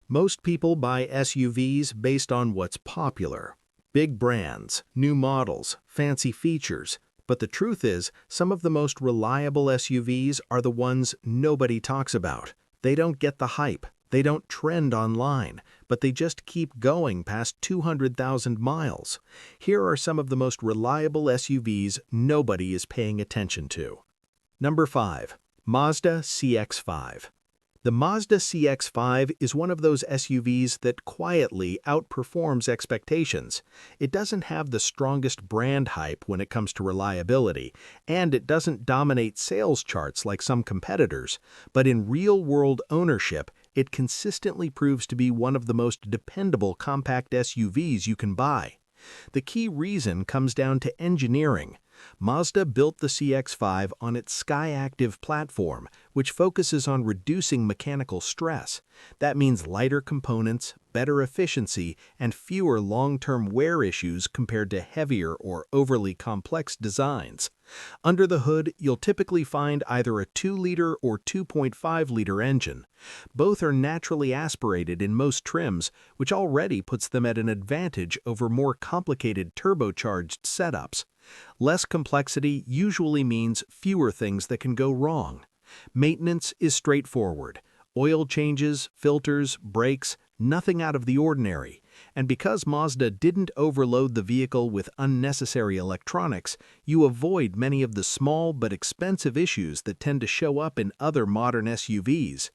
Most people buy SUVs based on what's popular. Big brands, new models, fancy features. But the truth is, some of the most reliable SUVs are the ones nobody talks about. They don't get the hype, they don't trend online, but they just keep going past 200,000 miles. Here are some of the most reliable SUVs nobody is paying attention to. Number 5. Mazda CX-5. The Mazda CX-5 is one of those SUVs that quietly outperforms expectations. It doesn't have the strongest brand hype when it comes to reliability, and it doesn't dominate sales charts like some competitors, but in real-world ownership, it consistently proves to be one of the most dependable compact SUVs you can buy. The key reason comes down to engineering. Mazda built the CX-5 on its Skyactiv platform, which focuses on reducing mechanical stress. That means lighter components, better efficiency, and fewer long-term wear issues compared to heavier or overly complex designs. Under the hood, you'll typically find either a 2-liter or 2.5-liter engine. Both are naturally aspirated in most trims, which already puts them at an advantage over more complicated turbocharged setups. Less complexity usually means fewer things that can go wrong. Maintenance is straightforward. Oil changes, filters, brakes, nothing out of the ordinary. And because Mazda didn't overload the vehicle with unnecessary electronics, you avoid many of the small but expensive issues that tend to show up in other modern SUVs.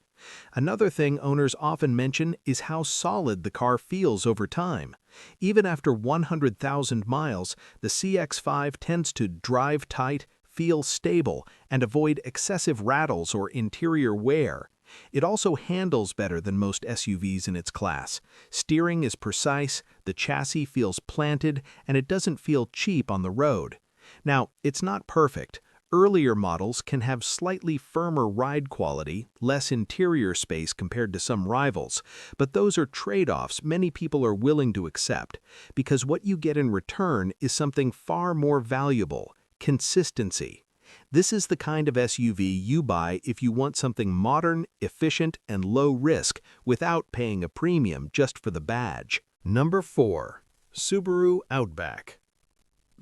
Another thing owners often mention is how solid the car feels over time. Even after 100,000 miles, the CX-5 tends to drive tight, feel stable, and avoid excessive rattles or interior wear. It also handles better than most SUVs in its class. Steering is precise, the chassis feels planted, and it doesn't feel cheap on the road. Now, it's not perfect. Earlier models can have slightly firmer ride quality, less interior space compared to some rivals, but those are trade-offs many people are willing to accept, because what you get in return is something far more valuable: consistency. This is the kind of SUV you buy if you want something modern, efficient, and low risk without paying a premium just for the badge. Number 4. Subaru Outback.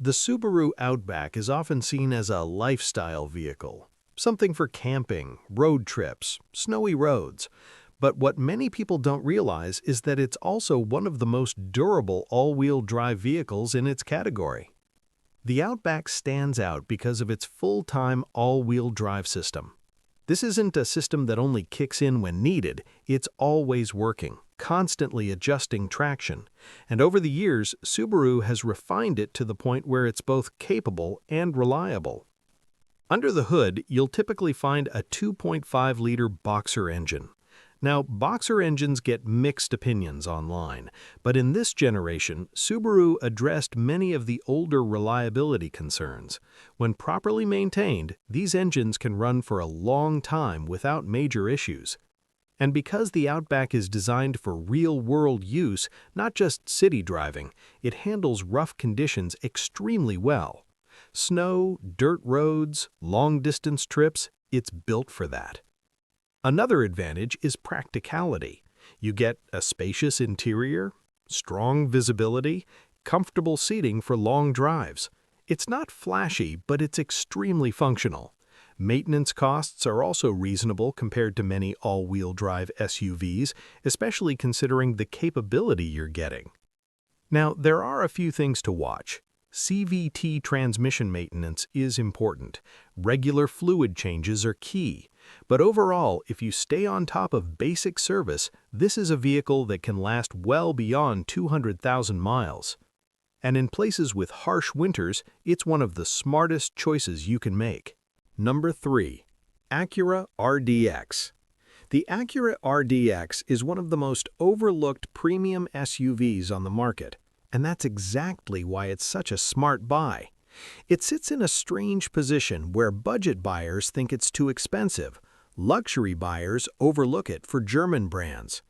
The Subaru Outback is often seen as a lifestyle vehicle, something for camping, road trips, snowy roads. But what many people don't realize is that it's also one of the most durable all-wheel drive vehicles in its category. The Outback stands out because of its full-time all-wheel drive system. This isn't a system that only kicks in when needed, it's always working, constantly adjusting traction. And over the years, Subaru has refined it to the point where it's both capable and reliable. Under the hood, you'll typically find a 2.5-liter Boxer engine. Now, Boxer engines get mixed opinions online, but in this generation, Subaru addressed many of the older reliability concerns. When properly maintained, these engines can run for a long time without major issues. And because the Outback is designed for real-world use, not just city driving, it handles rough conditions extremely well. Snow, dirt roads, long-distance trips, it's built for that. Another advantage is practicality. You get a spacious interior, strong visibility, comfortable seating for long drives. It's not flashy, but it's extremely functional. Maintenance costs are also reasonable compared to many all-wheel drive SUVs, especially considering the capability you're getting. Now, there are a few things to watch. CVT transmission maintenance is important. Regular fluid changes are key. But overall, if you stay on top of basic service, this is a vehicle that can last well beyond 200,000 miles. And in places with harsh winters, it's one of the smartest choices you can make. Number 3. Acura RDX. The Acura RDX is one of the most overlooked premium SUVs on the market, and that's exactly why it's such a smart buy. It sits in a strange position where budget buyers think it's too expensive. Luxury buyers overlook it for German brands.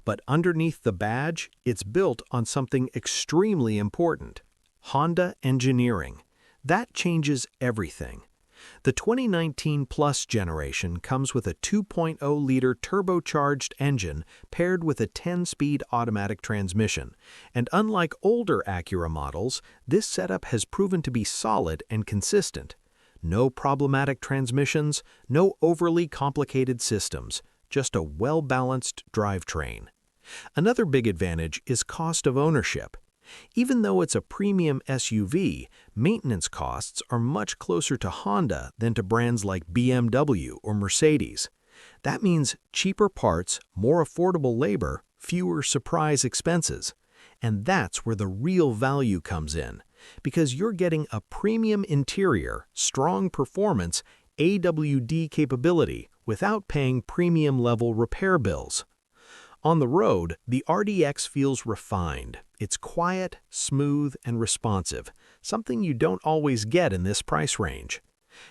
But underneath the badge, it's built on something extremely important: Honda engineering. That changes everything. The 2019 Plus generation comes with a 2.0-liter turbocharged engine paired with a 10-speed automatic transmission, and unlike older Acura models, this setup has proven to be solid and consistent. No problematic transmissions, no overly complicated systems, just a well-balanced drivetrain. Another big advantage is cost of ownership. Even though it's a premium SUV, maintenance costs are much closer to Honda than to brands like BMW or Mercedes. That means cheaper parts, more affordable labor, fewer surprise expenses. And that's where the real value comes in, because you're getting a premium interior, strong performance, AWD capability without paying premium-level repair bills. On the road, the RDX feels refined. It's quiet, smooth, and responsive, something you don't always get in this price range.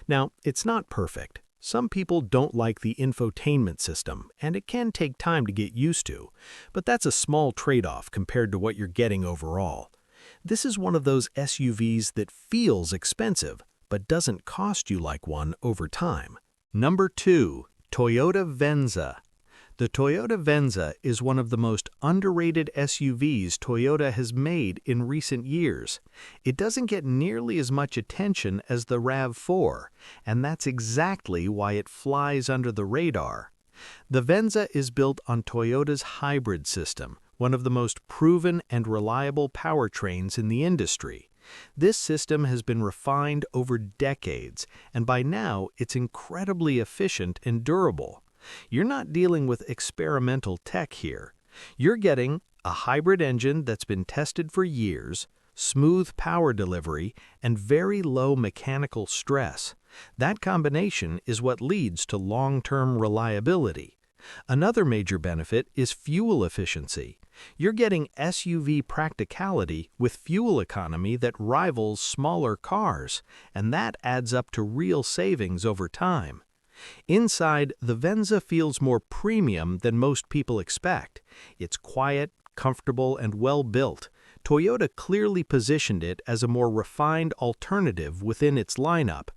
Now, it's not perfect. Some people don't like the infotainment system, and it can take time to get used to, but that's a small trade-off compared to what you're getting overall. This is one of those SUVs that feels expensive, but doesn't cost you like one over time. Number 2. Toyota Venza. The Toyota Venza is one of the most underrated SUVs Toyota has made in recent years. It doesn't get nearly as much attention as the RAV4, and that's exactly why it flies under the radar. The Venza is built on Toyota's hybrid system, one of the most proven and reliable powertrains in the industry. This system has been refined over decades, and by now it's incredibly efficient and durable. You're not dealing with experimental tech here. You're getting a hybrid engine that's been tested for years, smooth power delivery, and very low mechanical stress. That combination is what leads to long-term reliability. Another major benefit is fuel efficiency. You're getting SUV practicality with fuel economy that rivals smaller cars, and that adds up to real savings over time. Inside, the Venza feels more premium than most people expect. It's quiet, comfortable, and well-built. Toyota clearly positioned it as a more refined alternative within its lineup.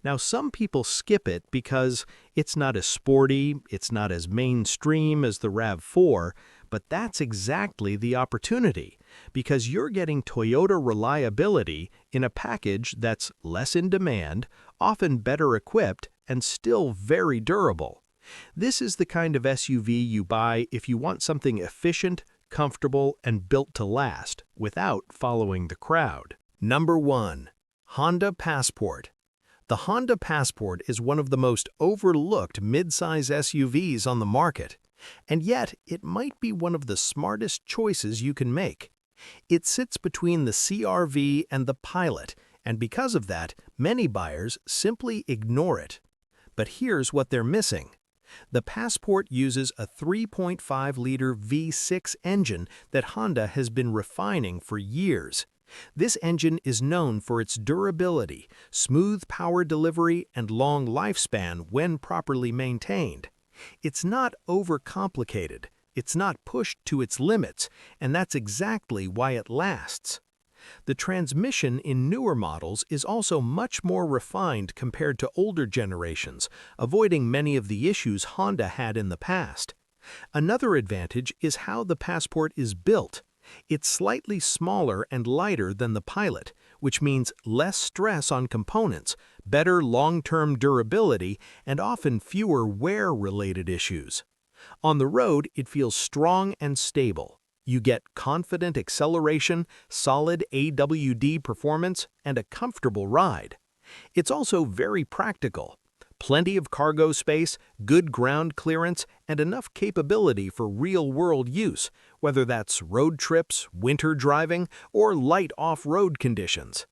Now, some people skip it because it's not as sporty, it's not as mainstream as the RAV4, but that's exactly the opportunity, because you're getting Toyota reliability in a package that's less in demand, often better equipped, and still very durable. This is the kind of SUV you buy if you want something efficient, comfortable, and built to last, without following the crowd. Number 1. Honda Passport. The Honda Passport is one of the most overlooked midsize SUVs on the market, and yet it might be one of the smartest choices you can make. It sits between the CR-V and the Pilot, and because of that, many buyers simply ignore it. But here's what they're missing. The Passport uses a 3.5-liter V6 engine that Honda has been refining for years. This engine is known for its durability, smooth power delivery, and long lifespan when properly maintained. It's not overcomplicated, it's not pushed to its limits, and that's exactly why it lasts. The transmission in newer models is also much more refined compared to older generations, avoiding many of the issues Honda had in the past. Another advantage is how the Passport is built. It's slightly smaller and lighter than the Pilot, which means less stress on components, better long-term durability, and often fewer wear-related issues. On the road, it feels strong and stable. You get confident acceleration, solid AWD performance, and a comfortable ride. It's also very practical. Plenty of cargo space, good ground clearance, and enough capability for real-world use, whether that's road trips, winter driving, or light off-road conditions.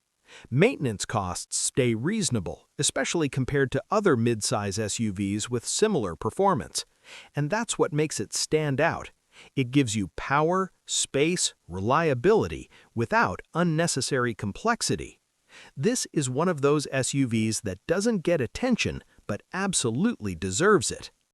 Maintenance costs stay reasonable, especially compared to other midsize SUVs with similar performance. And that's what makes it stand out. It gives you power, space, reliability without unnecessary complexity. This is one of those SUVs that doesn't get attention but absolutely deserves it.